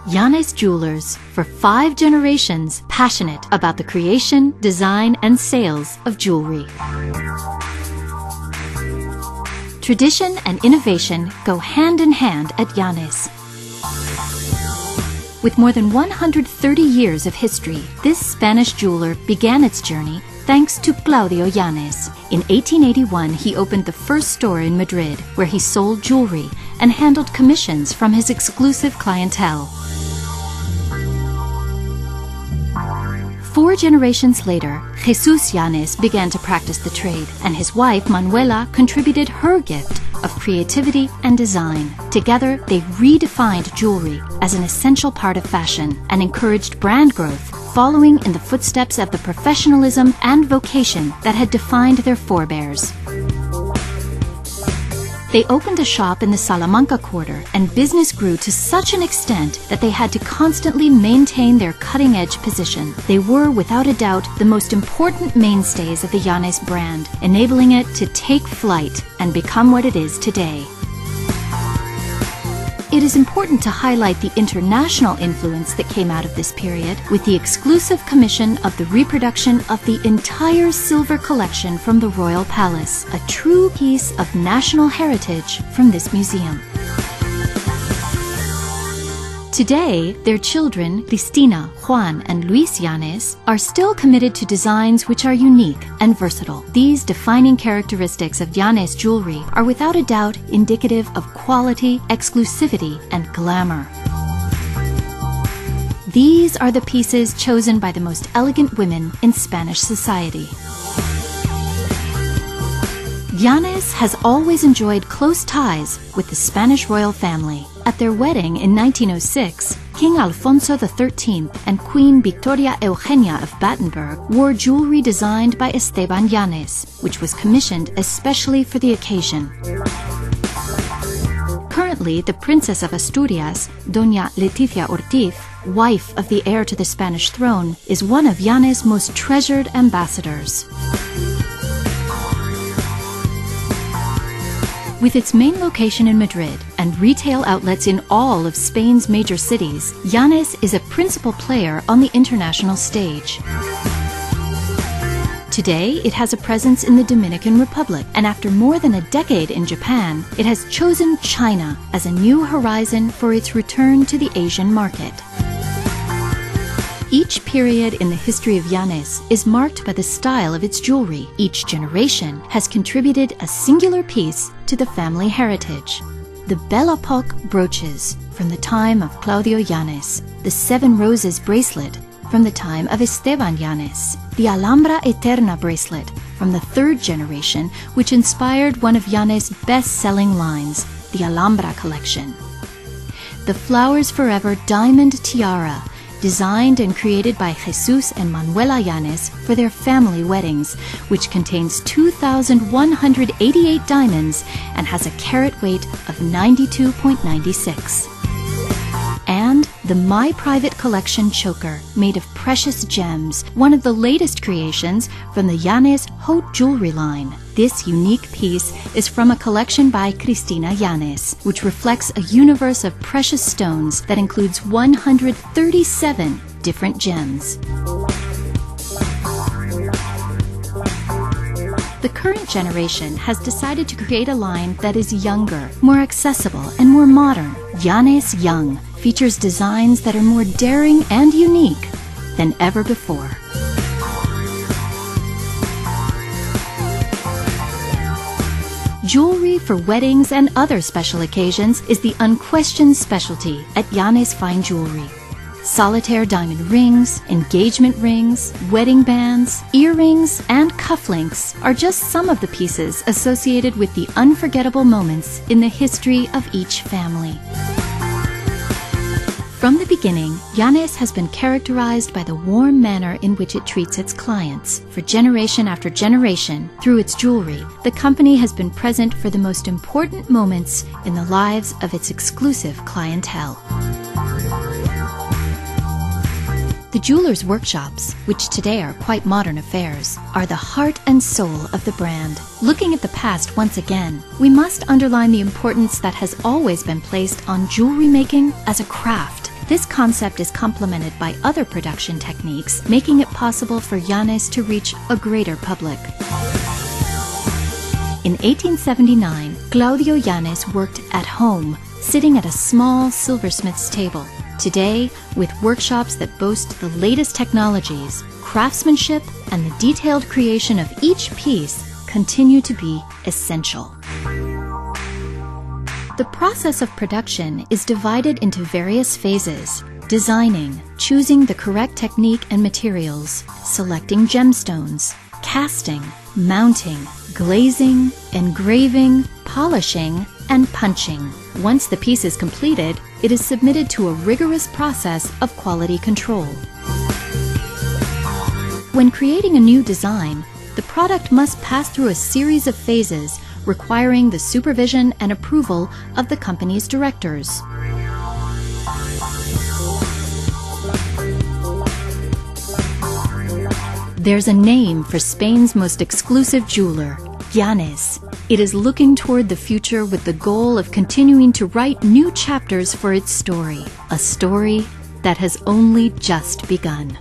Llanes Jewelers, for 5 generations passionate about the creation, design, and sales of jewelry. Tradition and innovation go hand in hand at Llanes. With more than 130 years of history, this Spanish jeweler began its journey thanks to Claudio Llanes. In 1881, he opened the first store in Madrid, where he sold jewelry and handled commissions from his exclusive clientele. 4 generations later, Jesus Llanes began to practice the trade, and his wife, Manuela, contributed her gift of creativity and design. Together, they redefined jewelry as an essential part of fashion and encouraged brand growth, following in the footsteps of the professionalism and vocation that had defined their forebears. They opened a shop in the Salamanca quarter, and business grew to such an extent that they had to constantly maintain their cutting-edge position. They were, without a doubt, the most important mainstays of the Llanes brand, enabling it to take flight and become what it is today. It is important to highlight the international influence that came out of this period, with the exclusive commission of the reproduction of the entire silver collection from the Royal Palace, a true piece of national heritage from this museum. Today, their children, Cristina, Juan, and Luis Llanes, are still committed to designs which are unique and versatile. These defining characteristics of Llanes jewelry are without a doubt indicative of quality, exclusivity, and glamour. These are the pieces chosen by the most elegant women in Spanish society. Llanes has always enjoyed close ties with the Spanish royal family. At their wedding in 1906, King Alfonso XIII and Queen Victoria Eugenia of Battenberg wore jewelry designed by Esteban Llanes, which was commissioned especially for the occasion. Currently, the Princess of Asturias, Doña Leticia Ortiz, wife of the heir to the Spanish throne, is one of Llanes' most treasured ambassadors. With its main location in Madrid and retail outlets in all of Spain's major cities, Llanes is a principal player on the international stage. Today, it has a presence in the Dominican Republic, and after more than a decade in Japan, it has chosen China as a new horizon for its return to the Asian market. Each period in the history of Llanes is marked by the style of its jewelry. Each generation has contributed a singular piece to the family heritage. The Belle Epoque brooches from the time of Claudio Llanes, the 7 Roses bracelet from the time of Esteban Llanes, the Alhambra Eterna bracelet from the 3rd generation, which inspired one of Llanes' best-selling lines, the Alhambra collection. The Flowers Forever diamond tiara, designed and created by Jesus and Manuela Llanes for their family weddings, which contains 2,188 diamonds and has a carat weight of 92.96. And the My Private Collection choker, made of precious gems, one of the latest creations from the Llanes Haute Jewelry line. This unique piece is from a collection by Cristina Llanes, which reflects a universe of precious stones that includes 137 different gems. The current generation has decided to create a line that is younger, more accessible, and more modern. Llanes Young features designs that are more daring and unique than ever before. Jewelry for weddings and other special occasions is the unquestioned specialty at Llanes Fine Jewelry. Solitaire diamond rings, engagement rings, wedding bands, earrings, and cufflinks are just some of the pieces associated with the unforgettable moments in the history of each family. From the beginning, Llanes has been characterized by the warm manner in which it treats its clients. For generation after generation, through its jewelry, the company has been present for the most important moments in the lives of its exclusive clientele. The jewelers' workshops, which today are quite modern affairs, are the heart and soul of the brand. Looking at the past once again, we must underline the importance that has always been placed on jewelry making as a craft. This concept is complemented by other production techniques, making it possible for Llanes to reach a greater public. In 1879, Claudio Llanes worked at home, sitting at a small silversmith's table. Today, with workshops that boast the latest technologies, craftsmanship and the detailed creation of each piece continue to be essential. The process of production is divided into various phases: designing, choosing the correct technique and materials, selecting gemstones, casting, mounting, glazing, engraving, polishing, and punching. Once the piece is completed, it is submitted to a rigorous process of quality control. When creating a new design, the product must pass through a series of phases requiring the supervision and approval of the company's directors. There's a name for Spain's most exclusive jeweler, Llanes. It is looking toward the future with the goal of continuing to write new chapters for its story, a story that has only just begun.